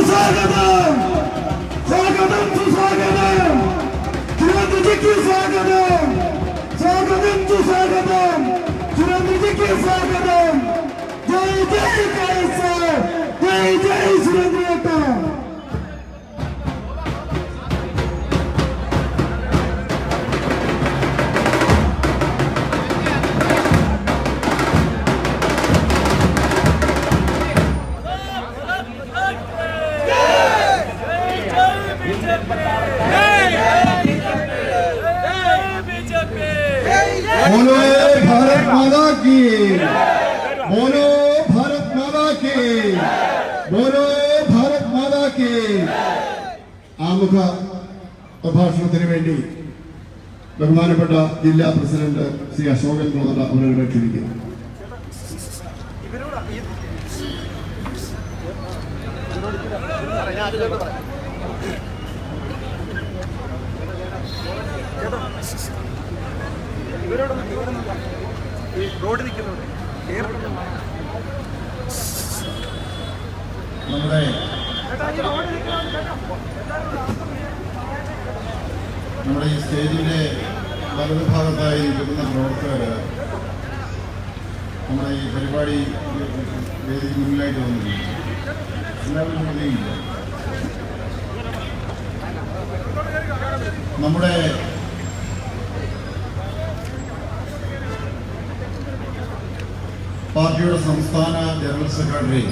സുസ്വാഗതം, സ്വാഗതം സുസ്വാഗതം, സുരേന്ദ്രജിക്ക് സ്വാഗതം, സ്വാഗതം സുസ്വാഗതം, സുരേന്ദ്രജിക്ക് സ്വാഗതം. ജയ് ജയ് കൈസർ, ജയ് ജയ് സുരേന്ദ്രേട്ട. बोलो भारत माता की, बोलो भारत माता की, बोलो भारत माता की. ആമുഖ പ്രഭാഷണത്തിന് വേണ്ടി ബഹുമാനപ്പെട്ട ജില്ലാ പ്രസിഡന്റ് ശ്രീ അശോകൻ തോന്നല അവരുടെ ക്ഷണിക്കുന്നു. നമ്മുടെ ഈ സ്റ്റേജിന്റെ വലതുഭാഗത്തായി നിൽക്കുന്ന പ്രവർത്തകർ നമ്മുടെ ഈ പരിപാടി വേദിക്ക് മുന്നിലായിട്ട് വന്നിട്ടുണ്ട്. എല്ലാവരും ശ്രദ്ധയില്ല. നമ്മുടെ പാർട്ടിയുടെ സംസ്ഥാന ജനറൽ സെക്രട്ടറി,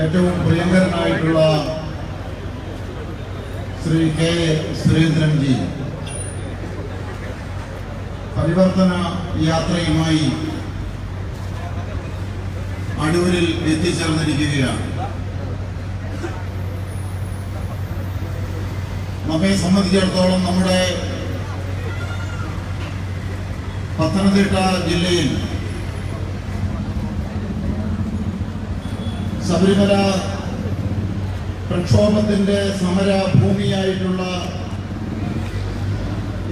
ഏറ്റവും പ്രിയങ്കരനായിട്ടുള്ള ശ്രീ കെ സുരേന്ദ്രൻജി പരിവർത്തന യാത്രയുമായി അടൂരിൽ എത്തിച്ചേർന്നിരിക്കുകയാണ്. നമ്മെ സംബന്ധിച്ചിടത്തോളം നമ്മുടെ പത്തനംതിട്ട ജില്ലയിൽ ശബരിമല പ്രക്ഷോഭത്തിന്റെ സമര ഭൂമിയായിട്ടുള്ള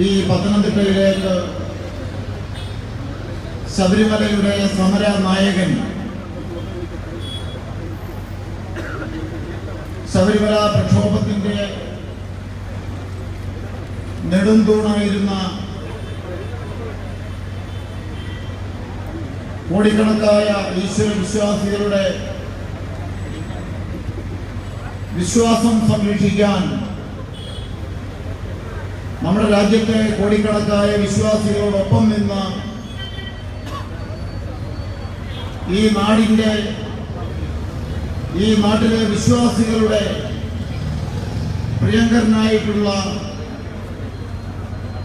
ഈ പത്തനംതിട്ടയിലേക്ക് ശബരിമലയുടെ സമര നായകൻ, ശബരിമല പ്രക്ഷോഭത്തിന്റെ നെടുന്തൂണായിരുന്ന കോടിക്കണക്കായ ഈശ്വര വിശ്വാസികളുടെ വിശ്വാസം സംരക്ഷിക്കാൻ നമ്മുടെ രാജ്യത്തെ കോടിക്കണക്കായ വിശ്വാസികളോടൊപ്പം നിന്ന ഈ നാട്ടിലെ വിശ്വാസികളുടെ പ്രിയങ്കരനായിട്ടുള്ള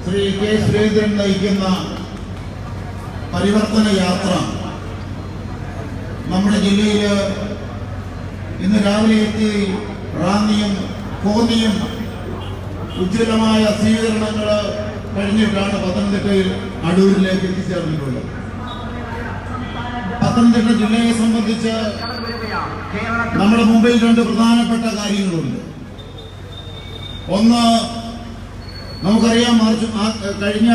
ശ്രീ കെ സുരേന്ദ്രൻ നയിക്കുന്ന പരിവർത്തന യാത്ര നമ്മുടെ ജില്ലയിൽ ഇന്ന് രാവിലെ എത്തി റാന്നിയും കോന്നിയും ഉജ്ജ്വലമായ സ്വീകരണങ്ങൾ കഴിഞ്ഞിട്ടാണ് പത്തനംതിട്ടയിൽ അടൂരിലേക്ക് എത്തിച്ചേർന്നിട്ടുള്ളത്. പത്തനംതിട്ട ജില്ലയെ സംബന്ധിച്ച് നമ്മുടെ മുമ്പിൽ രണ്ട് പ്രധാനപ്പെട്ട കാര്യങ്ങളുണ്ട്. ഒന്ന്, നമുക്കറിയാം, കഴിഞ്ഞ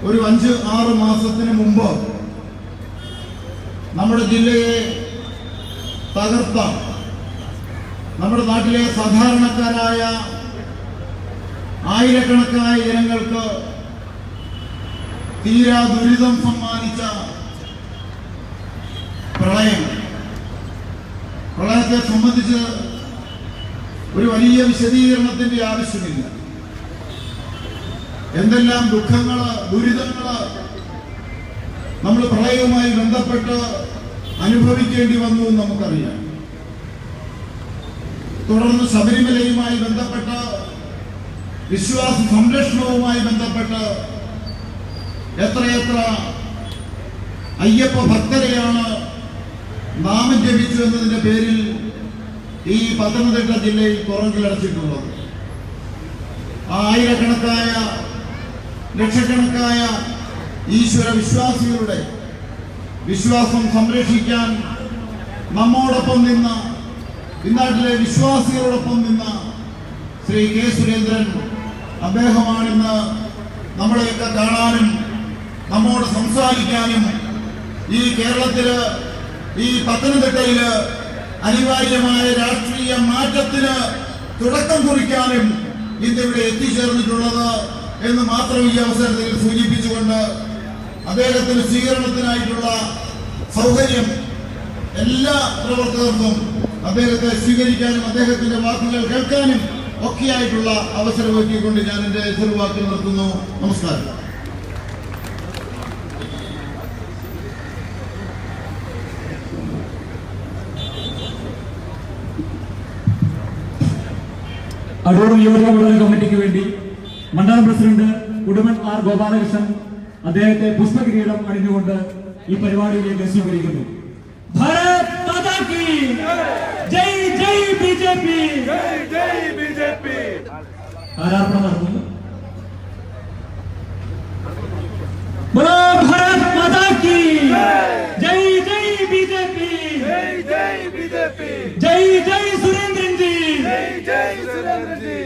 ഒരു 5-6 മാസത്തിന് മുമ്പ് നമ്മുടെ ജില്ലയെ തകർത്ത നമ്മുടെ നാട്ടിലെ സാധാരണക്കാരായ ആയിരക്കണക്കായ ജനങ്ങൾക്ക് തീരാ ദുരിതം സമ്മാനിച്ച പ്രളയത്തെ സംബന്ധിച്ച് ഒരു വലിയ വിശദീകരണത്തിന്റെ ആവശ്യമില്ല. എന്തെല്ലാം ദുഃഖങ്ങള്, ദുരിതങ്ങള് നമ്മൾ പ്രളയവുമായി ബന്ധപ്പെട്ട് അനുഭവിക്കേണ്ടി വന്നു എന്ന് നമുക്കറിയാം. തുടർന്ന് ശബരിമലയുമായി ബന്ധപ്പെട്ട്, വിശ്വാസ സംരക്ഷണവുമായി ബന്ധപ്പെട്ട് എത്രയെത്ര അയ്യപ്പ ഭക്തരെയാണ് നാമം ജപിച്ചു എന്നതിന്റെ പേരിൽ ഈ പത്തനംതിട്ട ജില്ലയിൽ തുറങ്കിലടച്ചിട്ടുള്ളത്. ആയിരക്കണക്കായ, ലക്ഷക്കണക്കായ ഈശ്വര വിശ്വാസികളുടെ വിശ്വാസം സംരക്ഷിക്കാൻ നമ്മോടൊപ്പം നിന്ന, ഇന്നാട്ടിലെ വിശ്വാസികളോടൊപ്പം നിന്ന ശ്രീ കെ സുരേന്ദ്രൻ, അദ്ദേഹമാണിന്ന് നമ്മളെയൊക്കെ കാണാനും നമ്മോട് സംസാരിക്കാനും ഈ കേരളത്തില്, ഈ പത്തനംതിട്ടയില് അനിവാര്യമായ രാഷ്ട്രീയ മാറ്റത്തിന് തുടക്കം കുറിക്കാനും ഇന്നിവിടെ എത്തിച്ചേർന്നിട്ടുള്ളത് എന്ന് മാത്രം ഈ അവസരത്തിൽ സൂചിപ്പിച്ചുകൊണ്ട് അദ്ദേഹത്തിന് സ്വീകരണത്തിനായിട്ടുള്ള സൗകര്യം എല്ലാ പ്രവർത്തകർക്കും അദ്ദേഹത്തെ സ്വീകരിക്കാനും അദ്ദേഹത്തിന്റെ വാക്കുകൾ കേൾക്കാനും ഒക്കെയായിട്ടുള്ള അവസരം ഒരുക്കിക്കൊണ്ട് ഞാൻ എന്റെ ചെറുവാക്കുകൾ നിർത്തുന്നു. നമസ്കാരം. അടൂർ നിയോജക മണ്ഡലം കമ്മിറ്റിക്ക് വേണ്ടി മണ്ഡലം പ്രസിഡന്റ് ഉടുമൻ ആർ ഗോപാലകൃഷ്ണൻ അദ്ദേഹത്തെ പുഷ്പകിരീടം അണിഞ്ഞുകൊണ്ട് ഈ പരിപാടിയിലേക്ക് സ്വീകരിക്കുന്നു. ഭാരത് മാതാ കി ജയ് ജയ് ബിജെപി, ജയ് ജയ് ബിജെപി. ആരാധന നടത്തുന്നു. ബോലോ ഭാരത് മാതാ കി ജയ് ജയ് ബിജെപി, ജയ് ജയ് ബിജെപി. ജയ് ജയ് സുരേന്ദ്രൻ ജി, ജയ് ജയ് സുരേന്ദ്രൻ ജി.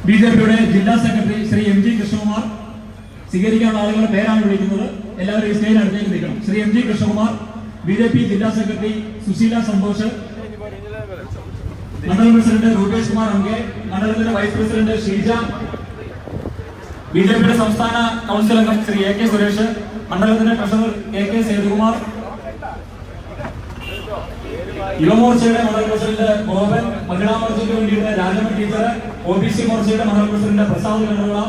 ബിജെപിയുടെ ജില്ലാ secretary Shri M G Krishnakumar സ്വീകരിക്കാനുള്ള ആളുകളുടെ പേരാണ് വിളിക്കുന്നത്. എല്ലാവരും ഈ സ്റ്റേജിന് അടുത്തേക്ക് നിൽക്കണം. Shri M G Krishnakumar, BJP ജില്ലാ സെക്രട്ടറി സുശീല സന്തോഷ്, മണ്ഡലം പ്രസിഡന്റ് രൂപേഷ് കുമാർ അംഗെ, മണ്ഡലത്തിന്റെ വൈസ് പ്രസിഡന്റ് ഷീജ, ബിജെപിയുടെ സംസ്ഥാന കൗൺസിൽ അംഗം ശ്രീ എ കെ സുരേഷ്, മണ്ഡലത്തിന്റെ ട്രഷറർ എ കെ സേതുകുമാർ, യുവമോർച്ചയുടെ മണ്ഡലം പ്രസിഡന്റ് ഗോപൻ, മഹിളാ മോർച്ചയ്ക്ക് വേണ്ടിയിട്ട് Rajamma teacher, O B C മോർച്ചയുടെ മണ്ഡലം പ്രസിഡന്റ് പ്രസാദ് കണ്ണുള്ള,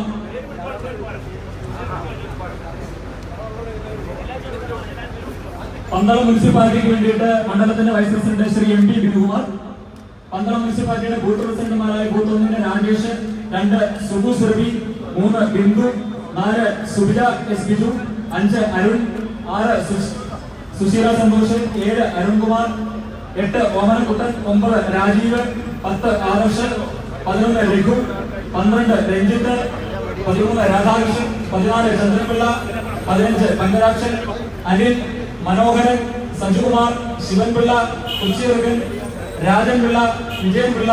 പന്തളം മുനിസിപ്പാലിറ്റിക്ക് വേണ്ടിയിട്ട് മണ്ഡലത്തിന്റെ vice president Shri M P Binukumar, Pandalam മുനിസിപ്പാലിറ്റിയുടെ ബൂത്ത് പ്രസിഡന്റുമാരായ ബൂത്ത് 1 രാജേഷ്, 2 സുബു സുരഭി, 3 ബിന്ദു, 4 സുബിത എസ് ബിജു, 5 അരുൺ, 6 സുശീല സന്തോഷ്, 7 അരുൺകുമാർ, 8 ഓമനക്കുട്ടൻ, 9 രാജീവ്, 10 ആദർശ്, 11 രഘു, 12 രഞ്ജിത്ത്, 13 രാധാകൃഷ്ണൻ, 14 ചന്ദ്രപിള്ള, 15 പങ്കരാക്ഷൻ, അനിൽ, മനോഹരൻ, സജുകുമാർ, ശിവൻപിള്ള, കൊച്ചിയർഗൻ, രാജൻ പിള്ള, വിജയൻ പിള്ള,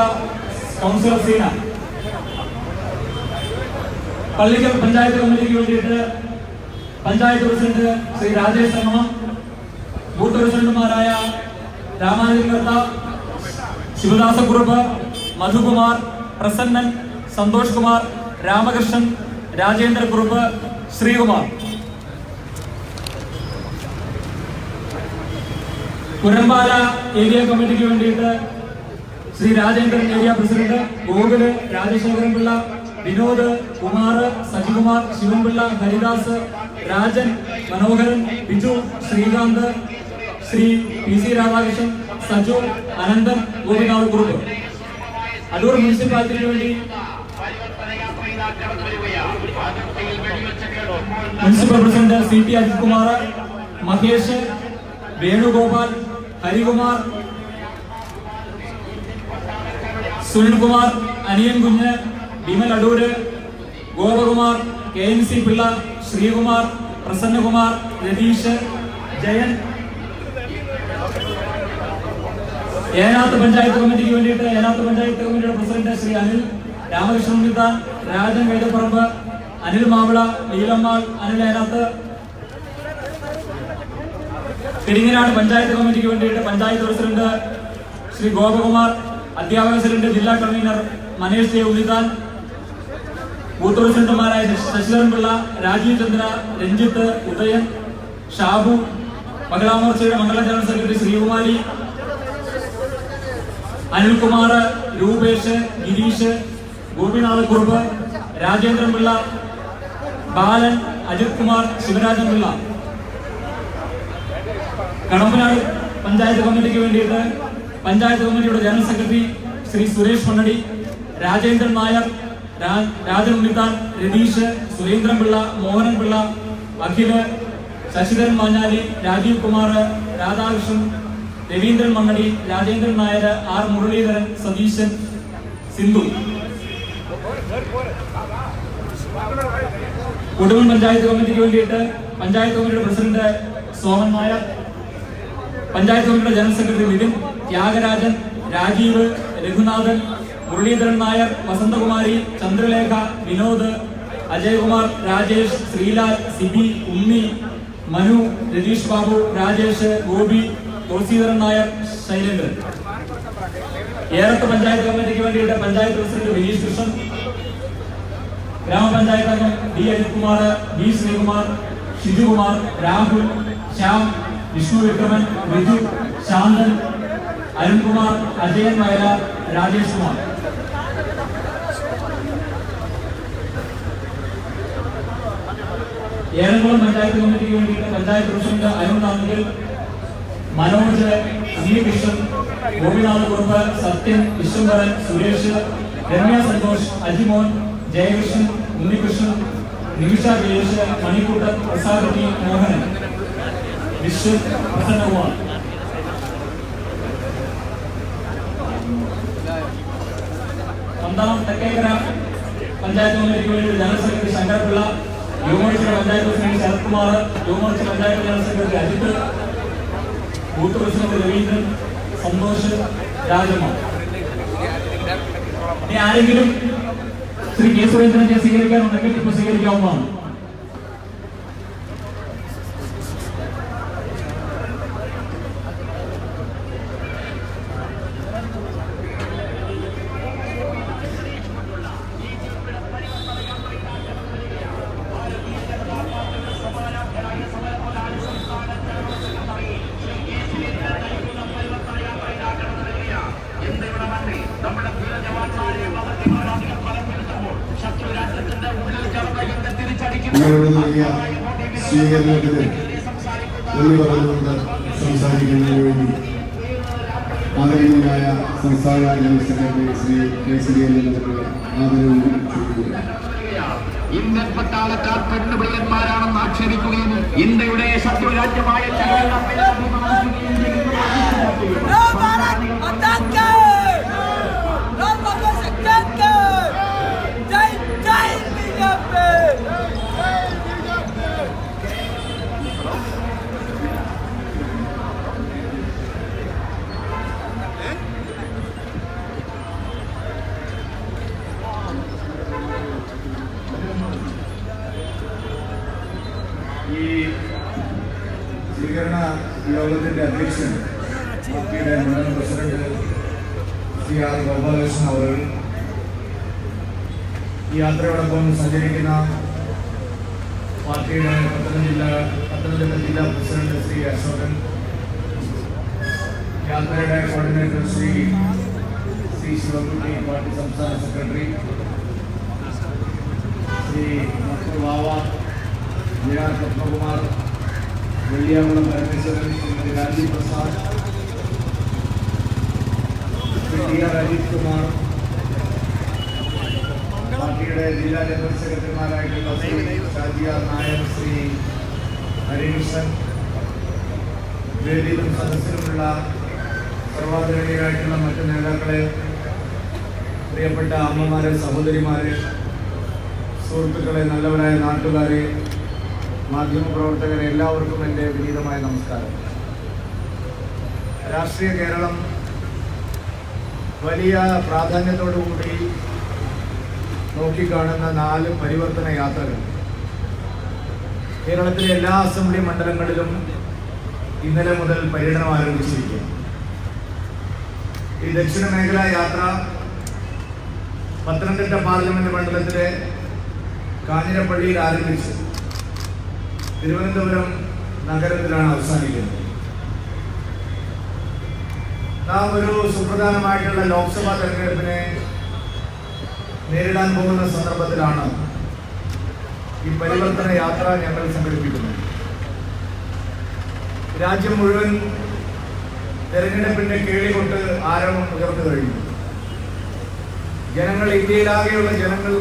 കൗൺസിലർ സീന. പള്ളിക്കൽ പഞ്ചായത്ത് കമ്മിറ്റിക്ക് വേണ്ടിയിട്ട് പഞ്ചായത്ത് പ്രസിഡന്റ് ശ്രീ രാജേഷ് സംഗമം, ബൂത്ത് പ്രസിഡന്റുമാരായ രാമാനുജൻ കർത്ത, ശിവദാസക്കുറുപ്പ്, മധുകുമാർ, പ്രസന്നൻ, സന്തോഷ് കുമാർ, രാമകൃഷ്ണൻ, രാജേന്ദ്രക്കുറുപ്പ്, ശ്രീകുമാർ. കുരമ്പാല ഏരിയ കമ്മിറ്റിക്ക് വേണ്ടിയിട്ട് ശ്രീ രാജേന്ദ്രൻ ഏരിയ പ്രസിഡന്റ്, ഗോകുല്, രാജശേഖരൻ പിള്ള, വിനോദ്, കുമാർ, സജികുമാർ, ശിവൻപിള്ള, ഹരിദാസ്, രാജൻ, മനോഹരൻ, ബിജു, ശ്രീകാന്ത്, ശ്രീ പി സി രാധാകൃഷ്ണൻ, സജു, അനന്തൻ, ഗോപിനാഥ് കുറുപ്പ്. അടൂർ മുനിസിപ്പാലിറ്റിക്ക് വേണ്ടി municipal president C T Ajith Kumar, Mahesh, Venugopal, Harikumar, Sunilkumar, Aniyan Kunju, Vimal Adoor, Gopakumar, K N C Pillai, Sreekumar, Prasannakumar, Ratheesh, Jayan. Enath panchayat കമ്മിറ്റിക്ക് വേണ്ടിയിട്ട് ഏനാത്ത് പഞ്ചായത്ത് കമ്മിറ്റിയുടെ പ്രസിഡന്റ് ശ്രീ അനിൽ, രാമകൃഷ്ണൻ ഉണ്ണിത്താൻ, രാജൻ വേദപ്പറമ്പ്, അനിൽ മാവിള, ലീലമ്മാൾ, അനിൽ ഏനാത്ത്. പെരിങ്ങനാട് പഞ്ചായത്ത് കമ്മിറ്റിക്ക് വേണ്ടിയിട്ട് പഞ്ചായത്ത് പ്രസിഡന്റ് ശ്രീ ഗോപകുമാർ, അധ്യാപക പ്രസിഡന്റ് ജില്ലാ convener Manesh J Unnithan, booth പ്രസിഡന്റുമാരായ ശശിധരൻ പിള്ള, രാജീവ് ചന്ദ്ര, രഞ്ജിത്ത്, ഉദയൻ, ഷാബു, മഹിളാ മോർച്ചയുടെ മണ്ഡലം ജനറൽ സെക്രട്ടറി ശ്രീകുമാരി, അനിൽകുമാർ, രൂപേഷ്, ഗിരീഷ്, ഗോപിനാഥ് കുറുപ്പ്, രാജേന്ദ്രൻ പിള്ള, ബാലൻ, അജിത് കുമാർ, ശിവരാജൻ പിള്ള. കടമ്പനാട് പഞ്ചായത്ത് കമ്മിറ്റിക്ക് വേണ്ടിയിട്ട് പഞ്ചായത്ത് കമ്മിറ്റിയുടെ general secretary Shri Suresh Mannadi, Rajendran Nair, Rajan Unnithan, Ratheesh, Surendran Pillai, Mohanan Pillai, Akhil, Sasidharan Manjali, Rajeev Kumar, Radhakrishnan, Raveendran Mannadi, Rajendran Nair, R Muraleedharan, Satheesan, Sindhu. Koduvan panchayat കമ്മിറ്റിക്ക് വേണ്ടിയിട്ട് പഞ്ചായത്ത് കമ്മിറ്റിയുടെ പ്രസിഡന്റ് സോമൻ നായർ, പഞ്ചായത്ത് കമ്മിറ്റിയുടെ ജനറൽ സെക്രട്ടറി വിപിൻ, ത്യാഗരാജൻ, രാജീവ്, രഘുനാഥൻ, മുരളീധരൻ നായർ, വസന്തകുമാരി, ചന്ദ്രലേഖ, വിനോദ്, അജയ്കുമാർ, രാജേഷ്, ശ്രീലാൽ, സിബി, ഉണ്ണി, മനു, രതീഷ് ബാബു, രാജേഷ്, ഗോപി, തുളസീധരൻ നായർ, ശൈലേന്ദ്രൻ. ഏറത്ത് പഞ്ചായത്ത് കമ്മിറ്റിക്ക് വേണ്ടിയിട്ട് പഞ്ചായത്ത് പ്രസിഡന്റ് വിനീഷ് കൃഷ്ണൻ, ഗ്രാമപഞ്ചായത്ത് അംഗം ഡി അജിത്കുമാർ, ബി ശ്രീകുമാർ, ഷിജുകുമാർ, രാഹുൽ, ശ്യാം, വിഷ്ണു വിക്രമൻ, റിജു, ശാന്തൻ, അരുൺകുമാർ, അജയൻ വയലാർ, രാജേഷ് കുമാർ. ഏറംകുളം പഞ്ചായത്ത് കമ്മിറ്റിക്ക് വേണ്ടിയിട്ട് പഞ്ചായത്ത് പ്രസിഡന്റ് അരുൺ നാന്തിൽ, മനോജ്, ശ്രീകൃഷ്ണൻ, ഗോപിനാഥ് കുറുപ്പ്, സത്യൻ, വിശ്വംഭരൻ, സുരേഷ്, രമ്യ സന്തോഷ്, അജിമോൻ, ജയകൃഷ്ണൻ, ഉണ്ണികൃഷ്ണൻ, നിമിഷ ജയേഷ്, മണിക്കൂട്ടൻ, പ്രസാദി, മോഹനൻ, വിശ്വ, പ്രസന്നകുമാർ. പന്താളം തെക്കേക്കര പഞ്ചായത്ത് കമ്മിറ്റിക്ക് വേണ്ടി general secretary Sankarapillai, Yuvamorcha panchayat president Sarathkumar, Yuvamorcha panchayat general secretary Ajith, booth president Raveendran, Santhosh, Rajamma. ഇനി ആരെങ്കിലും ശ്രീ കെ സുരേന്ദ്രനെ സ്വീകരിക്കാനുണ്ടെങ്കിൽ ഇപ്പോൾ സ്വീകരിക്കാവുന്നതാണ്. നിങ്ങളുടെ നൽകിയ സ്വീകരണത്തിന് നന്ദി പറഞ്ഞുകൊണ്ട് സംസാരിക്കുന്നതിന് വേണ്ടി ആദരണീയനായ സംസ്ഥാന ജനറൽ സെക്രട്ടറി ശ്രീ കെ.സി.ദേവൻ ആദരവും ക്ഷണിക്കുകയാണ്. ഇന്ത്യൻ പട്ടാളക്കാർ പെണ്ണുപിടിയന്മാരാണെന്ന് ആക്ഷേപിക്കുകയും ഇന്ത്യയുടെ ശത്രുരാജ്യമായ ഈ സ്വീകരണ യോഗത്തിന്റെ അധ്യക്ഷൻ പാർട്ടിയുടെ മുൻ പ്രസിഡന്റ് ശ്രീ ആർ ഗോപാലകൃഷ്ണൻ അവർ, ഈ യാത്രയോടൊപ്പം സഞ്ചരിക്കുന്ന പാർട്ടിയുടെ പത്തനംതിട്ട ജില്ലാ പ്രസിഡന്റ് ശ്രീ അശോകൻ, യാത്രയുടെ കോർഡിനേറ്റർ ശ്രീ ശിവൻകുട്ടി, പാർട്ടി സംസ്ഥാന സെക്രട്ടറി ശ്രീ വാവ, ജെ.ആർ. പത്മകുമാർ, വെള്ളിയാകുളം പരമേശ്വരൻ, ശ്രീമതി രാജീവ് പ്രസാദ്, ശ്രീ ടി.ആർ. അജിത് കുമാർ, പാർട്ടിയുടെ ജില്ലാ ജനറൽ സെക്രട്ടറിമാരായിട്ടുള്ള ശ്രീ ഷാജിയാർ നായർ, ശ്രീ ഹരികൃഷ്ണൻ, വേദിയിലും സദസ്സിലുമുള്ള സർവാദരണീയരായിട്ടുള്ള മറ്റു നേതാക്കളെ, പ്രിയപ്പെട്ട അമ്മമാരെ, സഹോദരിമാരെ, സുഹൃത്തുക്കളെ, നല്ലവരായ നാട്ടുകാരെ, മാധ്യമപ്രവർത്തകരെ, എല്ലാവർക്കും എൻ്റെ വിനീതമായ നമസ്കാരം. രാഷ്ട്രീയ കേരളം വലിയ പ്രാധാന്യത്തോടുകൂടി നോക്കിക്കാണുന്ന 4 പരിവർത്തന യാത്രകൾ കേരളത്തിലെ എല്ലാ അസംബ്ലി മണ്ഡലങ്ങളിലും ഇന്നലെ മുതൽ പര്യടനം ആരംഭിച്ചിരിക്കുന്നു. ഈ ദക്ഷിണ മേഖലാ യാത്ര പത്തനംതിട്ട പാർലമെന്റ് മണ്ഡലത്തിലെ കാഞ്ഞിരപ്പള്ളിയിൽ ആരംഭിച്ച് തിരുവനന്തപുരം നഗരത്തിലാണ് അവസാനിക്കുന്നത്. നാം ഒരു സുപ്രധാനമായിട്ടുള്ള ലോക്സഭാ തെരഞ്ഞെടുപ്പിനെ നേരിടാൻ പോകുന്ന സന്ദർഭത്തിലാണ് ഈ പരിവർത്തന യാത്ര ഞങ്ങൾ സംഘടിപ്പിക്കുന്നത്. രാജ്യം മുഴുവൻ തെരഞ്ഞെടുപ്പിന്റെ കേളികൊണ്ട് ആരവം ഉയർന്നു കഴിഞ്ഞു. ജനങ്ങൾ, ഇന്ത്യയിലാകെയുള്ള ജനങ്ങൾ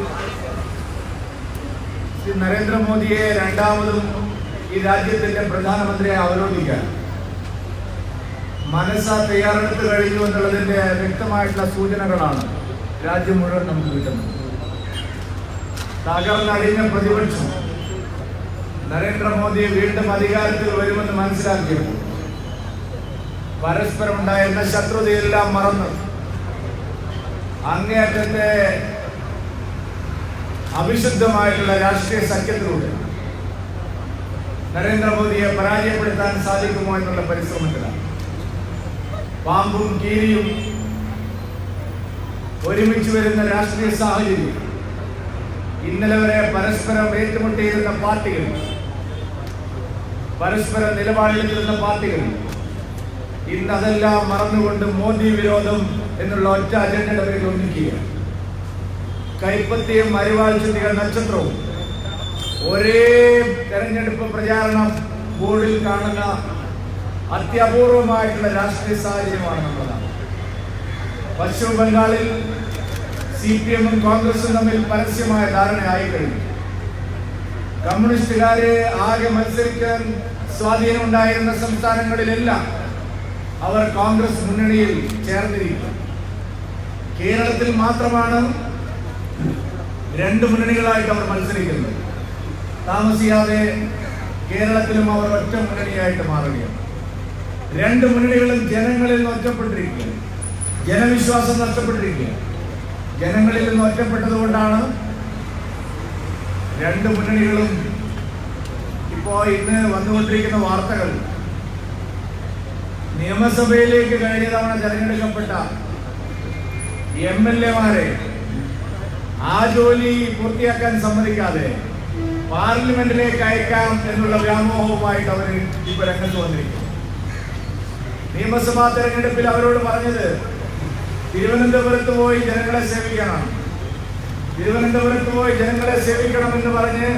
ശ്രീ നരേന്ദ്രമോദിയെ രണ്ടാമതും ഈ രാജ്യത്തിന്റെ പ്രധാനമന്ത്രിയെ അവരോധിക്കാൻ മനസ്സാ തയ്യാറെടുത്ത് കഴിഞ്ഞു എന്നുള്ളതിന്റെ വ്യക്തമായിട്ടുള്ള സൂചനകളാണ് രാജ്യം മുഴുവൻ നമുക്ക് കിട്ടുന്നത്. തകർന്നടിഞ്ഞ പ്രതിപക്ഷം നരേന്ദ്രമോദി വീണ്ടും അധികാരത്തിൽ വരുമെന്ന് മനസ്സിലാക്കിയപ്പോൾ പരസ്പരം ഉണ്ടായിരുന്ന ശത്രുതയെല്ലാം മറന്ന് അങ്ങേയറ്റത്തെ അവിശുദ്ധമായിട്ടുള്ള രാഷ്ട്രീയ സഖ്യത്തിലൂടെ നരേന്ദ്രമോദിയെ പരാജയപ്പെടുത്താൻ സാധിക്കുമോ എന്നുള്ള പരിശ്രമത്തിലാണ്. പാമ്പും കീരിയും ഒരുമിച്ച് വരുന്ന രാഷ്ട്രീയ സാഹചര്യം, ഇന്നലെ വരെ പരസ്പരം ഏറ്റുമുട്ടിയിരുന്ന പാർട്ടികൾ, പരസ്പരം നിലപാടെടുത്തിരുന്ന പാർട്ടികൾ ഇന്ന് അതെല്ലാം മറന്നുകൊണ്ട് മോദി വിരോധം എന്നുള്ള ഒറ്റ അജണ്ടയുടെ പേരിൽ ഒന്നിക്കുക. കൈപ്പത്തിയും അരിവാൾ ചുറ്റികൾ നക്ഷത്രവും ഒരേ തെരഞ്ഞെടുപ്പ് പ്രചാരണം ബോർഡിൽ കാണുന്ന അത്യപൂർവമായിട്ടുള്ള രാഷ്ട്രീയ സാഹചര്യമാണ് നമ്മളതാണ്. പശ്ചിമ ബംഗാളിൽ CPM-ഉം കോൺഗ്രസും തമ്മിൽ പരസ്യമായ ധാരണയായി കഴിഞ്ഞു. കമ്മ്യൂണിസ്റ്റുകാരെ ആകെ മത്സരിക്കാൻ സ്വാധീനം ഉണ്ടായിരുന്ന സംസ്ഥാനങ്ങളിലെല്ലാം അവർ കോൺഗ്രസ് മുന്നണിയിൽ ചേർന്നിരിക്കും. കേരളത്തിൽ മാത്രമാണ് രണ്ട് മുന്നണികളായിട്ട് അവർ മത്സരിക്കുന്നത്. താമസിയാതെ കേരളത്തിലും അവർ ഒറ്റ മുന്നണിയായിട്ട് മാറുകയാണ്. രണ്ട് മുന്നണികളും ജനങ്ങളിൽ നിന്ന് ഒറ്റപ്പെട്ടിരിക്കുക, ജനവിശ്വാസം നഷ്ടപ്പെട്ടിരിക്കുക. ജനങ്ങളിൽ നിന്ന് ഒറ്റപ്പെട്ടതുകൊണ്ടാണ് രണ്ട് മുന്നണികളും ഇപ്പോൾ ഇന്ന് വന്നുകൊണ്ടിരിക്കുന്ന വാർത്തകൾ. നിയമസഭയിലേക്ക് കഴിഞ്ഞ തവണ തെരഞ്ഞെടുക്കപ്പെട്ട MLA-മാരെ ആ ജോലി പൂർത്തിയാക്കാൻ സമ്മതിക്കാതെ പാർലമെന്റിലേക്ക് അയക്കാം എന്നുള്ള വ്യാമോഹവുമായിട്ട് അവർ ഇപ്പൊ രംഗത്ത് വന്നിരിക്കുന്നു. നിയമസഭാ തെരഞ്ഞെടുപ്പിൽ അവരോട് പറഞ്ഞത് തിരുവനന്തപുരത്ത് പോയി ജനങ്ങളെ സേവിക്കണം, തിരുവനന്തപുരത്ത് പോയി ജനങ്ങളെ സേവിക്കണമെന്ന് പറഞ്ഞ്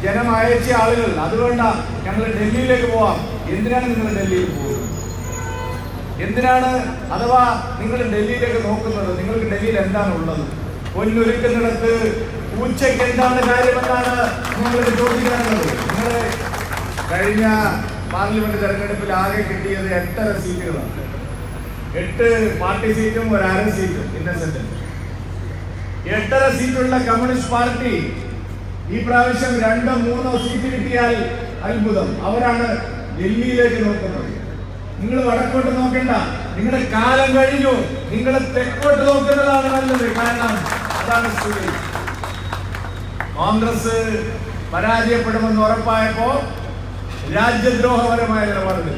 ജനം അയച്ച ആളുകൾ അതുകൊണ്ടാ ഞങ്ങൾ ഡൽഹിയിലേക്ക് പോവാം. എന്തിനാണ് നിങ്ങൾ ഡൽഹിയിൽ പോകുന്നത്? എന്തിനാണ് അഥവാ നിങ്ങൾ ഡൽഹിയിലേക്ക് നോക്കുന്നത്? നിങ്ങൾക്ക് ഡൽഹിയിൽ എന്താണ് ഉള്ളത്? പൊന്നൊരുക്കുന്നിടത്ത് ഉച്ചയ്ക്ക് എന്താണ് കാര്യമെന്നാണ് നിങ്ങൾക്ക് ചോദിക്കാനുള്ളത്. നിങ്ങൾ കഴിഞ്ഞ പാർലമെന്റ് തെരഞ്ഞെടുപ്പിൽ ആകെ കിട്ടിയത് 8.5 സീറ്റുകളാണ്. 8 പാർട്ടി സീറ്റും ഒരു 1/2 സീറ്റും ഇന്നസെന്റ്. 8.5 സീറ്റുള്ള കമ്മ്യൂണിസ്റ്റ് പാർട്ടി ഈ പ്രാവശ്യം 2-3 സീറ്റ് കിട്ടിയാൽ അത്ഭുതം. അവരാണ് ഡൽഹിയിലേക്ക് നോക്കുന്നത്. നിങ്ങൾ വടക്കോട്ട് നോക്കണ്ട, നിങ്ങളുടെ കാലം കഴിഞ്ഞു. നിങ്ങൾ തെക്കോട്ട് നോക്കുന്നതാണ് നല്ലത്. കാരണം അതാണ് സ്ഥിതി. കോൺഗ്രസ് പരാജയപ്പെടുമെന്ന് ഉറപ്പായപ്പോ രാജ്യദ്രോഹപരമായ നിലപാടുകൾ.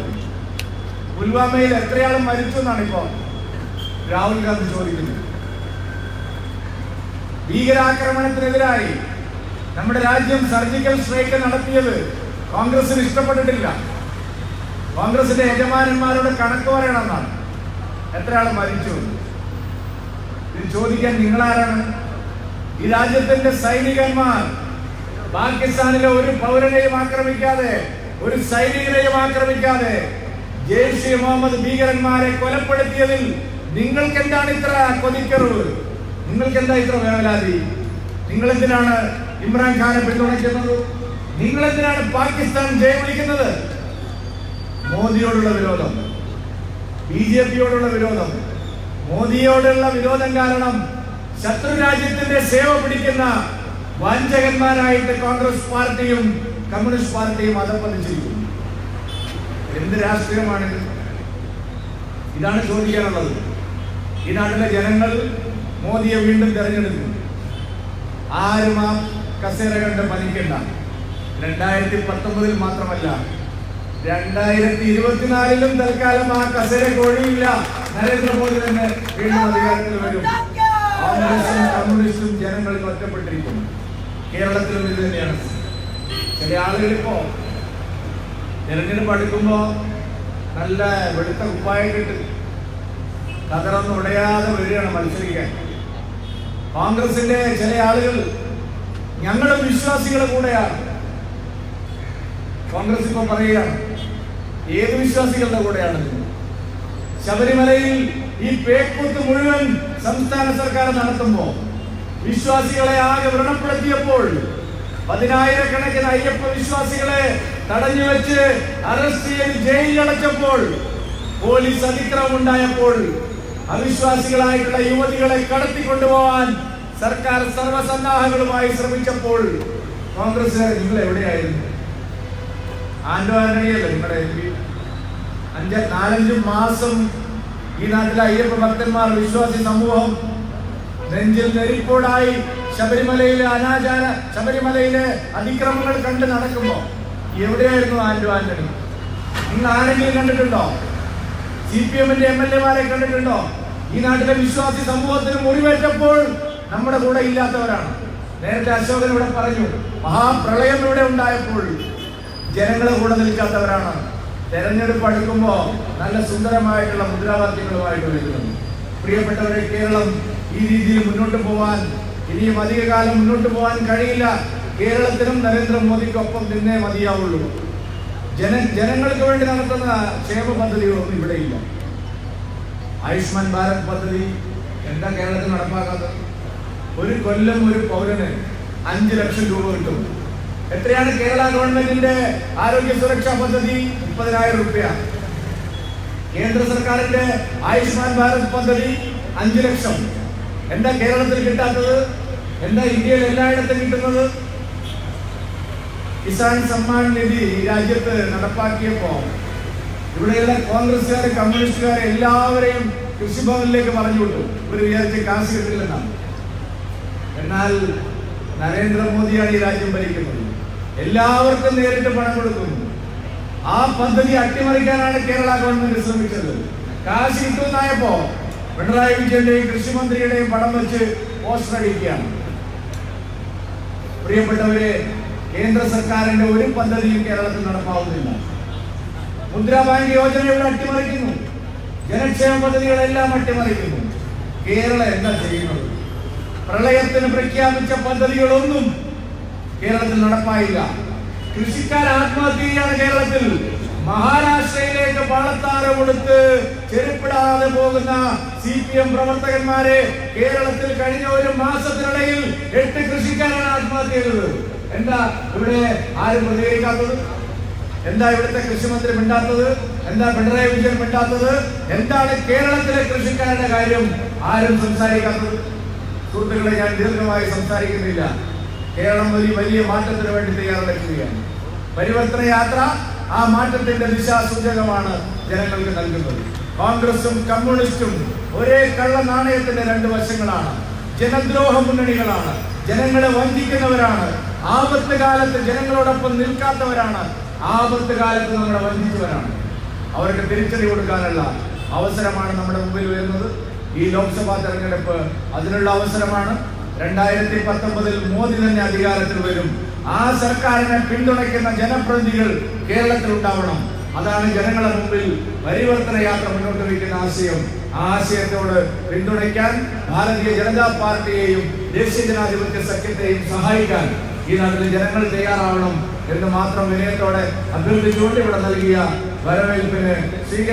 പുൽവാമയിൽ എത്രയാളും മരിച്ചു എന്നാണ് ഇപ്പോ രാഹുൽ ഗാന്ധി ചോദിക്കുന്നത്. ഭീകരാക്രമണത്തിനെതിരായി നമ്മുടെ രാജ്യം സർജിക്കൽ സ്ട്രൈക്ക് നടത്തിയത് കോൺഗ്രസിന് ഇഷ്ടപ്പെട്ടിട്ടില്ല. കോൺഗ്രസിന്റെ യജമാനന്മാരോട് കണക്ക് പറയണമെന്നാണ്. എത്രയാൾ മരിച്ചു ഇത് ചോദിക്കാൻ നിങ്ങളാരാണ്? ഈ രാജ്യത്തിന്റെ സൈനികന്മാർ പാകിസ്ഥാനിലെ ഒരു പൗരനെയും ആക്രമിക്കാതെ, ഒരു സൈനികനെയും ആക്രമിക്കാതെ ജെയ്ഷെ മുഹമ്മദ് ഭീകരന്മാരെ കൊലപ്പെടുത്തിയതിൽ നിങ്ങൾക്ക് എന്താണ് ഇത്ര കൊതിക്കറിവ്? നിങ്ങൾക്ക് എന്താ ഇത്ര വേവലാതി? നിങ്ങൾ എന്തിനാണ് ഇമ്രാൻഖാനെ പിന്തുണയ്ക്കുന്നത്? നിങ്ങൾ എന്തിനാണ് പാകിസ്ഥാൻ ജയം വിളിക്കുന്നത്? മോദിയോടുള്ള വിരോധം, BJP-യോടുള്ള വിരോധം, മോദിയോടുള്ള വിരോധം കാരണം ശത്രു രാജ്യത്തിന്റെ സേവ പിടിക്കുന്ന വഞ്ചകന്മാരായിട്ട് കോൺഗ്രസ് പാർട്ടിയും കമ്മ്യൂണിസ്റ്റ് പാർട്ടിയും അധപ്പതിച്ചിരിക്കുന്നു. എന്ത് രാഷ്ട്രീയമാണിത്? ഇതാണ് ചോദിക്കാനുള്ളത്. ഈ നാട്ടിലെ ജനങ്ങൾ മോദിയെ വീണ്ടും തെരഞ്ഞെടുക്കും. ആരും ആ കസേര കണ്ട് പതിക്കണ്ട. 2019 മാത്രമല്ല, 2024 തൽക്കാലം ആ കസേര കൊഴിയില്ല. നരേന്ദ്രമോദി തന്നെ വീണ്ടും അധികാരത്തിൽ വരും. കോൺഗ്രസും കമ്മ്യൂണിസ്റ്റും ജനങ്ങളിൽ ഒറ്റപ്പെട്ടിരിക്കുന്നു. കേരളത്തിലും ഇത് തന്നെയാണ്. ചില ആളുകൾ ഇപ്പോ തെരഞ്ഞെടുപ്പ് അടുക്കുമ്പോ നല്ല വെളുത്ത കുപ്പായിട്ട് കതറൊന്നും ഉടയാതെ വരികയാണ് മത്സരിക്കാൻ. കോൺഗ്രസിന്റെ ചില ആളുകൾ ഞങ്ങളുടെ വിശ്വാസികളുടെ കൂടെയാണ്. കോൺഗ്രസ് ഇപ്പൊ പറയുകയാണ്, ഏത് വിശ്വാസികളുടെ കൂടെയാണ്? ശബരിമലയിൽ ഈ പേക്കൂത്ത് മുഴുവൻ സംസ്ഥാന സർക്കാർ നടത്തുമ്പോ വിശ്വാസികളെ ആകെ വ്രണപ്പെടുത്തിയപ്പോൾ, 10,000-കണക്കിന് അയ്യപ്പ വിശ്വാസികളെ തടഞ്ഞു വെച്ച് അറസ്റ്റ് ചെയ്ത് ജയിലിലടച്ചപ്പോൾ, പോലീസ് അതിക്രമം ഉണ്ടായപ്പോൾ, അവിശ്വാസികളായിട്ടുള്ള യുവതികളെ കടത്തിക്കൊണ്ടുപോകാൻ സർക്കാർ സർവസന്നാഹങ്ങളുമായി ശ്രമിച്ചപ്പോൾ കോൺഗ്രസ് നിങ്ങൾ എവിടെയായിരുന്നു? ആന്റോ ആന്റണിയല്ലേ നിങ്ങളുടെ MP? 4-5 മാസം ഈ നാട്ടിലെ അയ്യപ്പ ഭക്തന്മാർ, വിശ്വാസി സമൂഹം നെഞ്ചിൽ നെരിപ്പോടായി ശബരിമലയിലെ ശബരിമലയിലെ അതിക്രമങ്ങൾ കണ്ട് നടക്കുമ്പോ എവിടെയായിരുന്നു ആന്റണി? നിങ്ങൾ ആരെങ്കിലും കണ്ടിട്ടുണ്ടോ? CPM-ന്റെ MLA-മാരെ കണ്ടിട്ടുണ്ടോ? ഈ നാട്ടിലെ വിശ്വാസി സമൂഹത്തിന് മുറിവേറ്റപ്പോൾ നമ്മുടെ കൂടെ ഇല്ലാത്തവരാണ്. നേരത്തെ അശോകൻ ഇവിടെ പറഞ്ഞു, മഹാപ്രളയം ഇവിടെ ഉണ്ടായപ്പോൾ ജനങ്ങളെ കൂടെ നിൽക്കാത്തവരാണ്. തെരഞ്ഞെടുപ്പ് അടുക്കുമ്പോ നല്ല സുന്ദരമായിട്ടുള്ള മുദ്രാവാക്യങ്ങളുമായിട്ട് വരുന്നത്. പ്രിയപ്പെട്ടവരെ, കേരളം ഈ രീതിയിൽ മുന്നോട്ട് പോവാൻ ഇനിയും അധികകാലം മുന്നോട്ട് പോകാൻ കഴിയില്ല. കേരളത്തിനും നരേന്ദ്രമോദിക്കൊപ്പം നിന്നേ മതിയാവുള്ളൂ. ജനങ്ങൾക്ക് വേണ്ടി നടത്തുന്ന ക്ഷേമ പദ്ധതികളൊന്നും ഇവിടെയില്ല. ആയുഷ്മാൻ ഭാരത് പദ്ധതി എന്താ കേരളത്തിൽ നടപ്പാക്കാത്തത്? ഒരു കൊല്ലം ഒരു പൗരന് 5 ലക്ഷം രൂപ കിട്ടും. എത്രയാണ് കേരള ഗവൺമെന്റിന്റെ ആരോഗ്യ സുരക്ഷാ പദ്ധതി? 30,000 രൂപ. കേന്ദ്ര സർക്കാരിന്റെ ആയുഷ്മാൻ ഭാരത് പദ്ധതി 5 ലക്ഷം. എന്താ കേരളത്തിൽ കിട്ടാത്തത്? എന്താ ഇന്ത്യയിൽ എല്ലായിടത്തും കിട്ടുന്നത്? കിസാൻ സമ്മാൻ നിധി രാജ്യത്ത് നടപ്പാക്കിയപ്പോ ഇവിടെയുള്ള കോൺഗ്രസ്സുകാർ, കമ്മ്യൂണിസ്റ്റുകാർ എല്ലാവരെയും കൃഷിഭവനിലേക്ക് പറഞ്ഞുവിട്ടു. ഇവർ വിചാരിച്ച് കാശ് കിട്ടില്ലെന്നാണ്. എന്നാൽ നരേന്ദ്രമോദിയാണ് ഈ രാജ്യം ഭരിക്കുന്നത്. എല്ലാവർക്കും നേരിട്ട് പണം കൊടുക്കുന്നു. ആ പദ്ധതി അട്ടിമറിക്കാനാണ് കേരള ഗവൺമെന്റ് ശ്രമിച്ചത്. കാശ് കിട്ടുമെന്നായപ്പോ പിണറായി വിജയന്റെയും കൃഷിമന്ത്രിയുടെയും പടം വെച്ച് പോസ്റ്റർ അടിക്കുകയാണ്. പ്രിയപ്പെട്ടവരെ, കേന്ദ്ര സർക്കാരിന്റെ ഒരു പദ്ധതിയും കേരളത്തിൽ നടപ്പാവുന്നില്ല. മുദ്രാ ബാങ്ക് യോജനയുടെ അട്ടിമറിക്കുന്നു. ജനക്ഷേമ പദ്ധതികളെല്ലാം അട്ടിമറിക്കുന്നു. കേരളം എന്താ ചെയ്യുന്നത്? പ്രളയത്തിന് പ്രഖ്യാപിച്ച പദ്ധതികളൊന്നും കേരളത്തിൽ നടപ്പായില്ല. കൃഷിക്കാർ ആത്മഹത്യയാണ് കേരളത്തിൽ. മഹാരാഷ്ട്രയിലേക്ക് പാളത്താര കൊടുത്ത് ചെരുപ്പിടാതെ പോകുന്ന CPM പ്രവർത്തകന്മാരെ കേരളത്തിൽ കഴിഞ്ഞ ഒരു മാസത്തിനിടയിൽ 8 കൃഷിക്കാരാണ് ആത്മഹത്യ ചെയ്തത്. എന്താ ഇവിടെ ആരും പ്രതികരിക്കാത്തത്? എന്താ ഇവിടുത്തെ കൃഷിമന്ത്രി മിണ്ടാത്തത്? എന്താ പിണറായി വിജയൻ മിണ്ടാത്തത്? എന്താണ് കേരളത്തിലെ കൃഷിക്കാരുടെ കാര്യം ആരും സംസാരിക്കാത്തത്? സുഹൃത്തുക്കളെ, ഞാൻ ദീർഘമായി സംസാരിക്കുന്നില്ല. കേരളം വലിയ മാറ്റത്തിന് വേണ്ടി തയ്യാറെടുക്കുകയാണ്. പരിവർത്തന യാത്ര ആ മാറ്റത്തിന്റെ ദിശാസൂചകമാണ് ജനങ്ങൾക്ക് നൽകുന്നത്. കോൺഗ്രസും കമ്മ്യൂണിസ്റ്റും ഒരേ കള്ള നാണയത്തിന്റെ 2 വശങ്ങളാണ്. ജനദ്രോഹ മുന്നണികളാണ്. ജനങ്ങളെ വഞ്ചിക്കുന്നവരാണ്. ആപത്ത് കാലത്ത് ജനങ്ങളോടൊപ്പം നിൽക്കാത്തവരാണ്. ആപത്ത് കാലത്ത് നമ്മളെ വഞ്ചിച്ചവരാണ്. അവർക്ക് തിരിച്ചടി കൊടുക്കാനുള്ള അവസരമാണ് നമ്മുടെ മുമ്പിൽ വരുന്നത്. ഈ ലോക്സഭാ തെരഞ്ഞെടുപ്പ് അതിനുള്ള അവസരമാണ്. 2019 മോദി തന്നെ അധികാരത്തിൽ വരും. ആ സർക്കാരിനെ പിന്തുണയ്ക്കുന്ന ജനപ്രതിനിധികൾ കേരളത്തിൽ ഉണ്ടാവണം. അതാണ് ജനങ്ങളെ മുമ്പിൽ പരിവർത്തന യാത്ര മുന്നോട്ട് വയ്ക്കുന്ന ആശയം. ആ ആശയത്തോട് പിന്തുണയ്ക്കാൻ ഭാരതീയ ജനതാ പാർട്ടിയെയും ദേശീയ ജനാധിപത്യ സഖ്യത്തെയും സഹായിക്കാൻ ഈ നാട്ടിലെ ജനങ്ങൾ തയ്യാറാവണം എന്ന് മാത്രം വിനയത്തോടെ അഭ്യർത്ഥിച്ചുകൊണ്ട് ഇവിടെ നൽകിയ വരവേൽപ്പിന് സ്വീകരണം